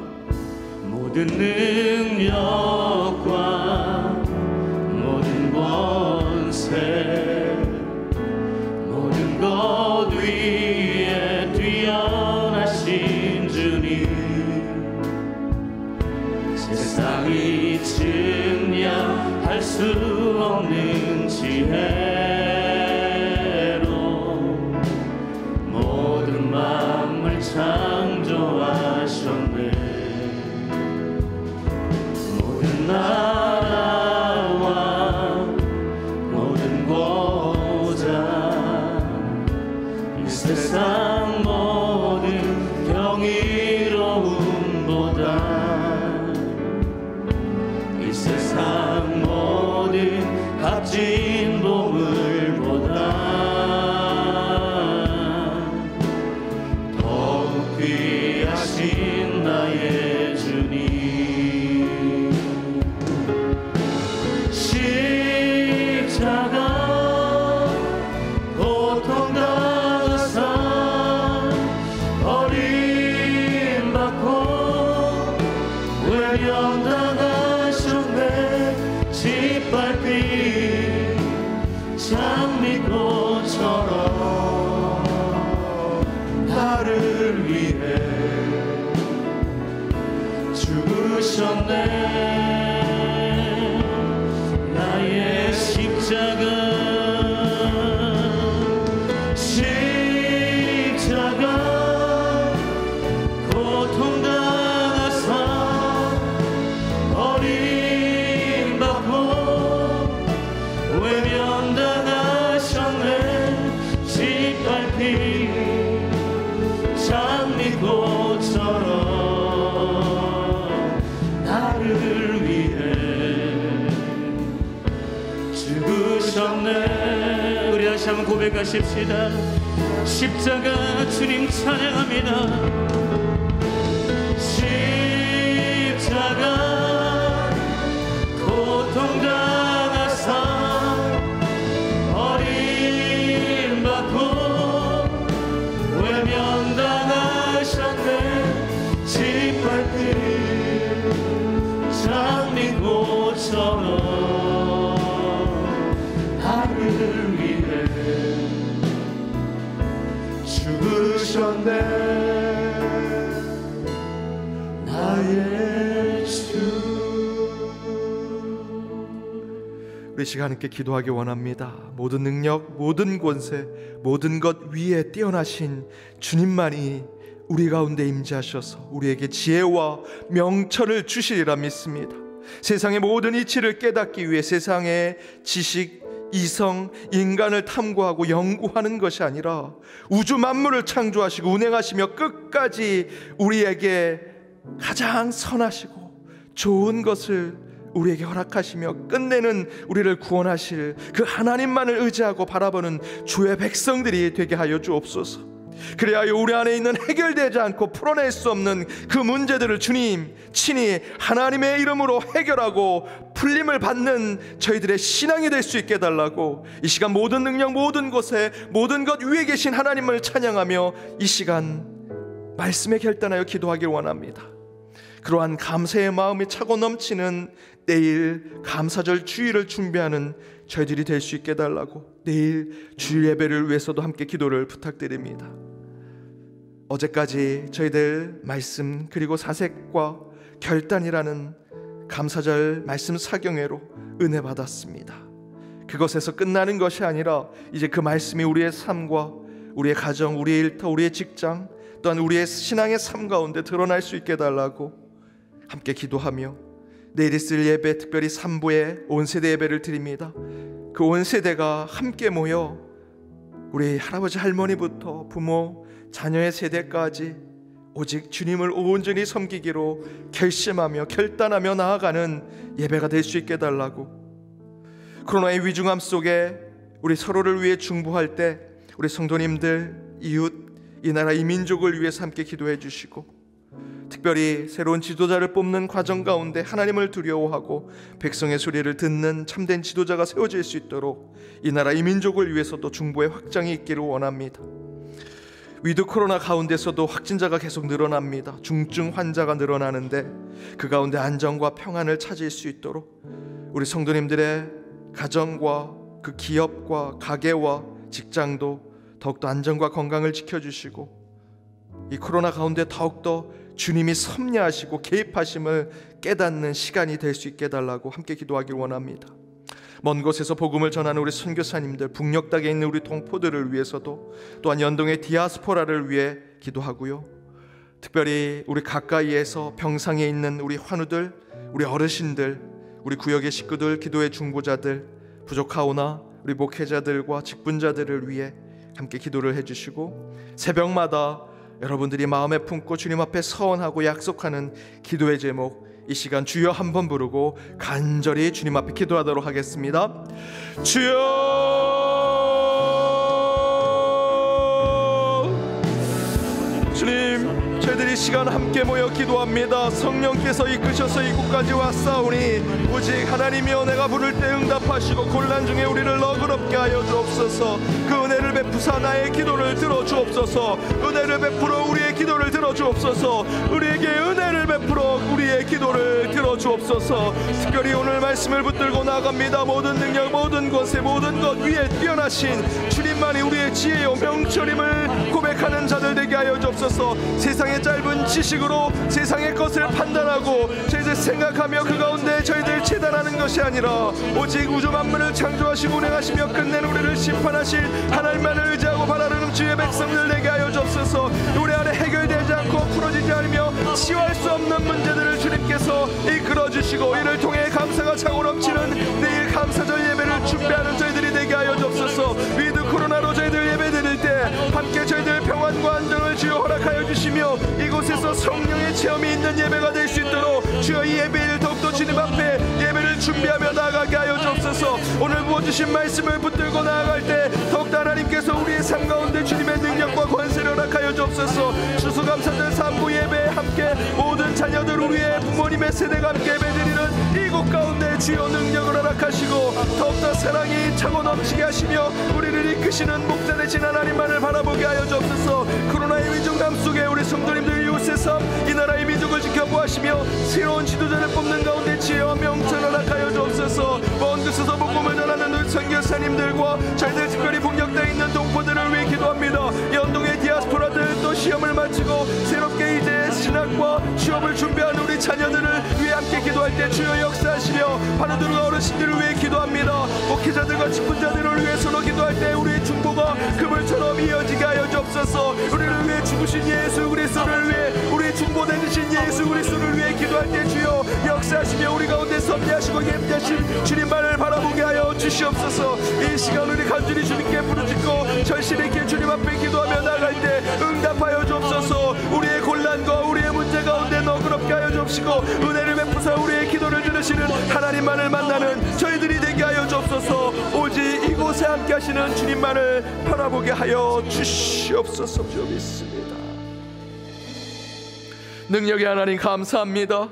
모든 능력과 모든 권세, 모든 것 위에 뛰어나 수 없는 지혜로 모든 만물 창조하셨네. 모든 나라와 모든 고자 이 세상 모든 경이로움보다 이 세상 모든 값진 보물보다 더욱 귀하신 나의 주님. 십자가 고통당하사 버림받고 외면당하셨네. 짓밟힌 장미꽃처럼 나를 위해 죽으셨네. 나의 십자가 고통당하사 버림받고 외면당하셨네. 짓밟힌 장미꽃처럼 나를 위해 죽으셨네. 우리 다시 한번 고백하십시다. 십자가 주님 찬양합니다. 십자가 고통당하사 버림받고 외면당하셨네. 짓밟힌 장미꽃처럼 나를 위해 죽으셨네. 나의 주. 우리 시간 함께 기도하기 원합니다. 모든 능력, 모든 권세, 모든 것 위에 뛰어나신 주님만이 우리 가운데 임재하셔서 우리에게 지혜와 명철을 주시리라 믿습니다. 세상의 모든 이치를 깨닫기 위해 세상의 지식, 이성, 인간을 탐구하고 연구하는 것이 아니라 우주 만물을 창조하시고 운행하시며 끝까지 우리에게 가장 선하시고 좋은 것을 우리에게 허락하시며 끝내는 우리를 구원하실 그 하나님만을 의지하고 바라보는 주의 백성들이 되게 하여 주옵소서. 그래야 우리 안에 있는 해결되지 않고 풀어낼 수 없는 그 문제들을 주님 친히 하나님의 이름으로 해결하고 풀림을 받는 저희들의 신앙이 될 수 있게 해달라고, 이 시간 모든 능력, 모든 곳에 모든 것 위에 계신 하나님을 찬양하며 이 시간 말씀에 결단하여 기도하길 원합니다. 그러한 감사의 마음이 차고 넘치는 내일 감사절 주일을 준비하는 저희들이 될 수 있게 해달라고, 내일 주일 예배를 위해서도 함께 기도를 부탁드립니다. 어제까지 저희들 말씀 그리고 사색과 결단이라는 감사절 말씀 사경회로 은혜 받았습니다. 그것에서 끝나는 것이 아니라 이제 그 말씀이 우리의 삶과 우리의 가정, 우리의 일터, 우리의 직장, 또한 우리의 신앙의 삶 가운데 드러날 수 있게 해달라고 함께 기도하며 내일 있을 예배, 특별히 3부에 온세대 예배를 드립니다. 그 온세대가 함께 모여 우리 할아버지 할머니부터 부모, 자녀의 세대까지 오직 주님을 온전히 섬기기로 결심하며 결단하며 나아가는 예배가 될 수 있게 해달라고, 코로나의 위중함 속에 우리 서로를 위해 중보할 때 우리 성도님들, 이웃, 이 나라 이 민족을 위해서 함께 기도해 주시고, 특별히 새로운 지도자를 뽑는 과정 가운데 하나님을 두려워하고 백성의 소리를 듣는 참된 지도자가 세워질 수 있도록 이 나라 이 민족을 위해서도 중보의 확장이 있기를 원합니다. 위드 코로나 가운데서도 확진자가 계속 늘어납니다. 중증 환자가 늘어나는데 그 가운데 안정과 평안을 찾을 수 있도록 우리 성도님들의 가정과 그 기업과 가게와 직장도 더욱더 안정과 건강을 지켜주시고, 이 코로나 가운데 더욱더 주님이 섭리하시고 개입하심을 깨닫는 시간이 될 수 있게 해달라고 함께 기도하길 원합니다. 먼 곳에서 복음을 전하는 우리 선교사님들, 북녘 땅에 있는 우리 동포들을 위해서도, 또한 연동의 디아스포라를 위해 기도하고요. 특별히 우리 가까이에서 병상에 있는 우리 환우들, 우리 어르신들, 우리 구역의 식구들, 기도의 중보자들, 부족하오나 우리 목회자들과 직분자들을 위해 함께 기도를 해주시고, 새벽마다 여러분들이 마음에 품고 주님 앞에 서원하고 약속하는 기도의 제목, 이 시간 주여 한번 부르고 간절히 주님 앞에 기도하도록 하겠습니다. 주여, 주님, 저희들이 시간 함께 모여 기도합니다. 성령께서 이끄셔서 이곳까지 왔사오니 오직 하나님이여 내가 부를 때 응답하시고 곤란 중에 우리를 너그럽게 하여 주옵소서. 그 은혜를 베푸사 나의 기도를 들어주옵소서. 은혜를 베풀어 우리의 기도를 들어주옵소서. 우리에게 은혜를 베풀어 우리의 기도를 들어주옵소서. 특별히 오늘 말씀을 붙들고 나갑니다. 모든 능력, 모든 권세, 모든 것 위에 뛰어나신 주님만이 우리의 지혜요 명철임을 고백하는 자들 되게 하여 주옵소서. 세상의 짧은 지식으로 세상의 것을 판단하고 저희들 생각하며 그 가운데 저희들 재단하는 것이 아니라 오직 우주 만물을 창조하시고 운행하시며 끝낸 우리를 심판하실 하나님만을 의지하고 바라는 주의 백성들 되게 하여 주옵소서. 우리 안에 해결되지 않고 풀어지지 않으며 치유할 수 없는 문제들을 주님께서 이끌어 주시고, 이를 통해 감사가 차고 넘치는 내일 감사절 예배를 준비하는 저희들이 되게 하여 주옵소서. 위드 코로나로 저희들 예배 드릴 때 함께 저희들 평안과 안정을 주여 허락하여 주시며, 이곳에서 성령의 체험이 있는 예배가 될 수 있도록 주여 이 예배를 더욱더 주님 앞에 예배를 준비하며 나아가게 하여 주옵소서. 오늘 부어주신 말씀을 붙들고 나아갈 때 더욱더 하나님께서 우리의 삶 가운데 주님의 능력과 권세를 허락하여 주옵소서. 추수감사절 3부 예배에 함께 모든 자녀들, 우리의 부모님의 세대가 함께 예배드리는 이곳 가운데 주여 능력을 허락하시고 더욱더 사랑이 차고 넘치게 하시며 우리를 이끄시는 목자 되신 하나님만을 바라보게 하여 주옵소서. 코로나의 위중함 속에 우리 성도님들 이웃에서 이 나라의 민족을 지켜보시며 새로운 지도자를 뽑는 가운데 지혜와 명철을 허락하여 주옵소서. 먼 곳에서 복음을 전하는 우리 선교사님들과 저희들 특별히 북녘에 있는 동포들을 위해 기도합니다. 연동의 디아스포라들, 또 시험을 마치고 새롭게 이제 신학과 취업을 준비하는 우리 자녀들을 위해 함께 기도할 때 주여 역사하시며 환우들과 어르신들을 위해 기도합니다. 목회자들과 직분자들을 위해 서로 기도할 때 우리의 중보가 그물처럼 이어지게 하여 주옵소서. 우리를 위해 죽으신 예수 그리스도를 위해, 우리 중보되신 예수 그리스도를 위해 기도할 때 주여 역사하시며 우리 가운데 섭리하시고 예비하신 주님만을 바라보게 하여 주시옵소서. 이 시간 우리 간절히 주님께 부르짖고 절실히 주님 앞에 기도하며 나갈 때 응답하여 주옵소서. 우리의 곤란과 우리의 문제 가운데 너그럽게 하여 주옵시고 은혜를 베푸사 우리의 기도를 들으시는 하나님만을 만나는 저희들이 되게 하여 주옵소서. 오직 이곳에 함께 하시는 주님만을 바라보게 하여 주시옵소서. 주 믿습니다. 능력의 하나님 감사합니다.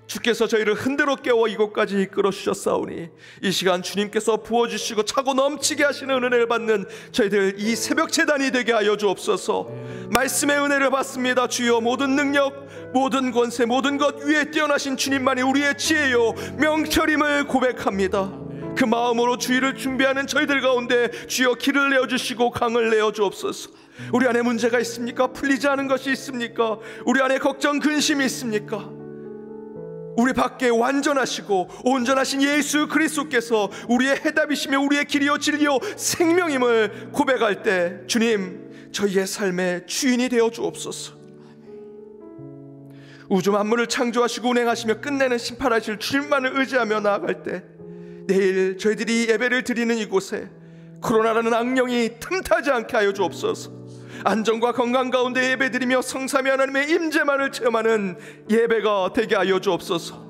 주께서 저희를 흔들어 깨워 이곳까지 이끌어 주셨사오니 이 시간 주님께서 부어주시고 차고 넘치게 하시는 은혜를 받는 저희들 이 새벽 제단이 되게 하여 주옵소서. 말씀의 은혜를 받습니다. 주여, 모든 능력, 모든 권세, 모든 것 위에 뛰어나신 주님만이 우리의 지혜요 명철임을 고백합니다. 그 마음으로 주의를 준비하는 저희들 가운데 주여 길을 내어주시고 강을 내어주옵소서. 우리 안에 문제가 있습니까? 풀리지 않은 것이 있습니까? 우리 안에 걱정, 근심이 있습니까? 우리 밖에 완전하시고 온전하신 예수 그리스도께서 우리의 해답이시며 우리의 길이요 진리요 생명임을 고백할 때 주님, 저희의 삶의 주인이 되어 주옵소서. 우주 만물을 창조하시고 운행하시며 끝내는 심판하실 주님만을 의지하며 나아갈 때 내일 저희들이 예배를 드리는 이곳에 코로나라는 악령이 틈타지 않게 하여 주옵소서. 안전과 건강 가운데 예배드리며 성삼위 하나님의 임재만을 체험하는 예배가 되게 하여 주옵소서.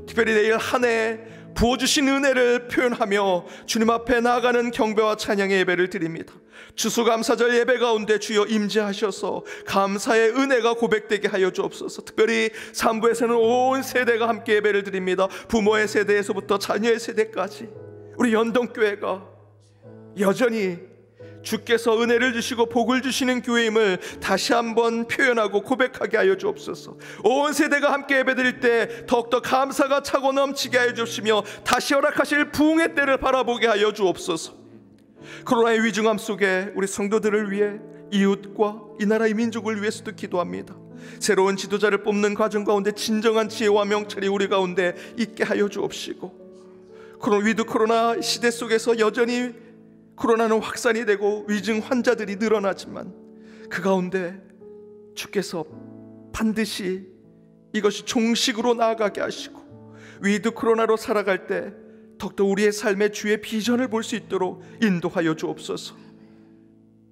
특별히 내일 한 해 부어주신 은혜를 표현하며 주님 앞에 나아가는 경배와 찬양의 예배를 드립니다. 추수감사절 예배 가운데 주여 임재하셔서 감사의 은혜가 고백되게 하여 주옵소서. 특별히 3부에서는 온 세대가 함께 예배를 드립니다. 부모의 세대에서부터 자녀의 세대까지 우리 연동교회가 여전히 주께서 은혜를 주시고 복을 주시는 교회임을 다시 한번 표현하고 고백하게 하여 주옵소서. 온 세대가 함께 예배드릴 때 더욱더 감사가 차고 넘치게 하여 주시며 다시 허락하실 부흥의 때를 바라보게 하여 주옵소서. 코로나의 위중함 속에 우리 성도들을 위해, 이웃과 이 나라의 민족을 위해서도 기도합니다. 새로운 지도자를 뽑는 과정 가운데 진정한 지혜와 명철이 우리 가운데 있게 하여 주옵시고, 위드 코로나 시대 속에서 여전히 코로나는 확산이 되고 위중 환자들이 늘어나지만 그 가운데 주께서 반드시 이것이 종식으로 나아가게 하시고 위드 코로나로 살아갈 때 더욱더 우리의 삶의 주의 비전을 볼 수 있도록 인도하여 주옵소서.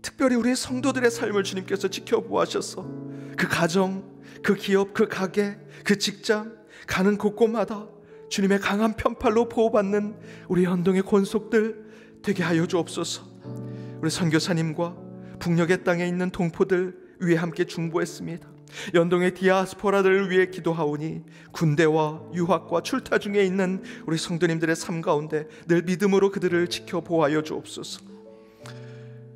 특별히 우리의 성도들의 삶을 주님께서 지켜보아셔서 그 가정, 그 기업, 그 가게, 그 직장 가는 곳곳마다 주님의 강한 편팔로 보호받는 우리 연동의 권속들 되게 하여 주옵소서. 우리 선교사님과 북녘의 땅에 있는 동포들 위해 함께 중보했습니다. 연동의 디아스포라들을 위해 기도하오니 군대와 유학과 출타 중에 있는 우리 성도님들의 삶 가운데 늘 믿음으로 그들을 지켜보아여 주옵소서.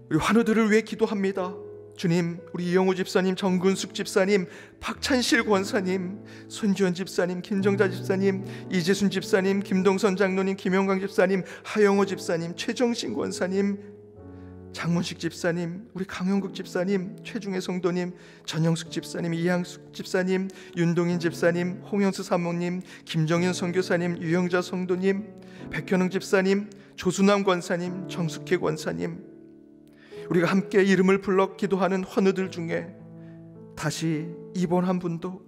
우리 환우들을 위해 기도합니다. 주님, 우리 이영우 집사님, 정근숙 집사님, 박찬실 권사님, 손지원 집사님, 김정자 집사님, 이재순 집사님, 김동선 장로님, 김영광 집사님, 하영호 집사님, 최정신 권사님, 장문식 집사님, 우리 강영국 집사님, 최중혜 성도님, 전영숙 집사님, 이양숙 집사님, 윤동인 집사님, 홍영수 사모님, 김정윤 선교사님, 유영자 성도님, 백현웅 집사님, 조순남 권사님, 정숙혜 권사님, 우리가 함께 이름을 불러 기도하는 환우들 중에 다시 입원한 분도,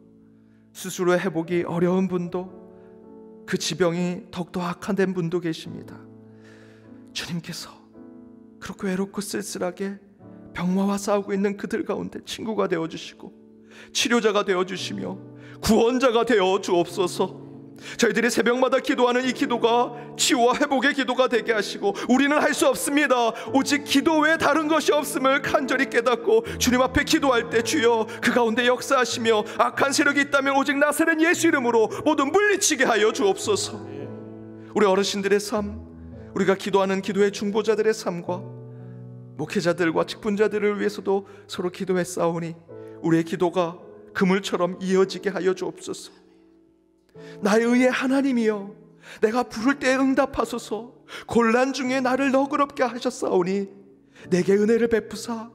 스스로 회복이 어려운 분도, 그 지병이 더욱더 악화된 분도 계십니다. 주님께서 그렇게 외롭고 쓸쓸하게 병마와 싸우고 있는 그들 가운데 친구가 되어주시고 치료자가 되어주시며 구원자가 되어 주옵소서. 저희들이 새벽마다 기도하는 이 기도가 치유와 회복의 기도가 되게 하시고 우리는 할 수 없습니다. 오직 기도 외에 다른 것이 없음을 간절히 깨닫고 주님 앞에 기도할 때 주여 그 가운데 역사하시며 악한 세력이 있다면 오직 나사렛 예수 이름으로 모두 물리치게 하여 주옵소서. 우리 어르신들의 삶, 우리가 기도하는 기도의 중보자들의 삶과 목회자들과 직분자들을 위해서도 서로 기도했사오니 우리의 기도가 그물처럼 이어지게 하여 주옵소서. 나의 의의 하나님이여, 내가 부를 때 응답하소서. 곤란 중에 나를 너그럽게 하셨사오니 내게 은혜를 베푸사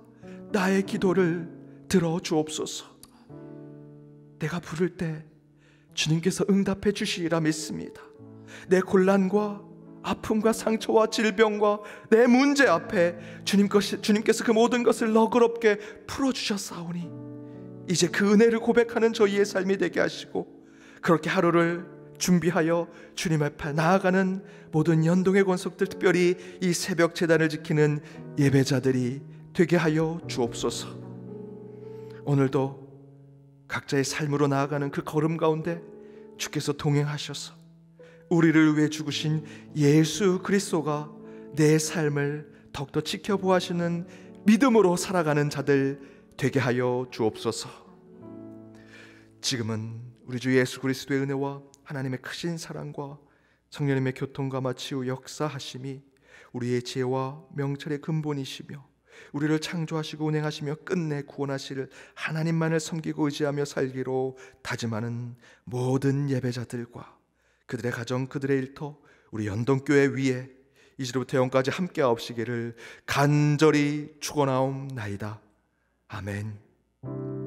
나의 기도를 들어주옵소서. 내가 부를 때 주님께서 응답해 주시리라 믿습니다. 내 곤란과 아픔과 상처와 질병과 내 문제 앞에 주님께서 그 모든 것을 너그럽게 풀어주셨사오니 이제 그 은혜를 고백하는 저희의 삶이 되게 하시고 그렇게 하루를 준비하여 주님 앞에 나아가는 모든 연동의 권속들, 특별히 이 새벽 제단을 지키는 예배자들이 되게 하여 주옵소서. 오늘도 각자의 삶으로 나아가는 그 걸음 가운데 주께서 동행하셔서 우리를 위해 죽으신 예수 그리스도가 내 삶을 더욱더 지켜보시는 믿음으로 살아가는 자들 되게 하여 주옵소서. 지금은 우리 주 예수 그리스도의 은혜와 하나님의 크신 사랑과 성령님의 교통감화 치유 역사하심이 우리의 지혜와 명철의 근본이시며 우리를 창조하시고 운행하시며 끝내 구원하실 하나님만을 섬기고 의지하며 살기로 다짐하는 모든 예배자들과 그들의 가정, 그들의 일터, 우리 연동교회 위에 이제부터 영까지 함께 하옵시기를 간절히 축원하옵나이다. 아멘.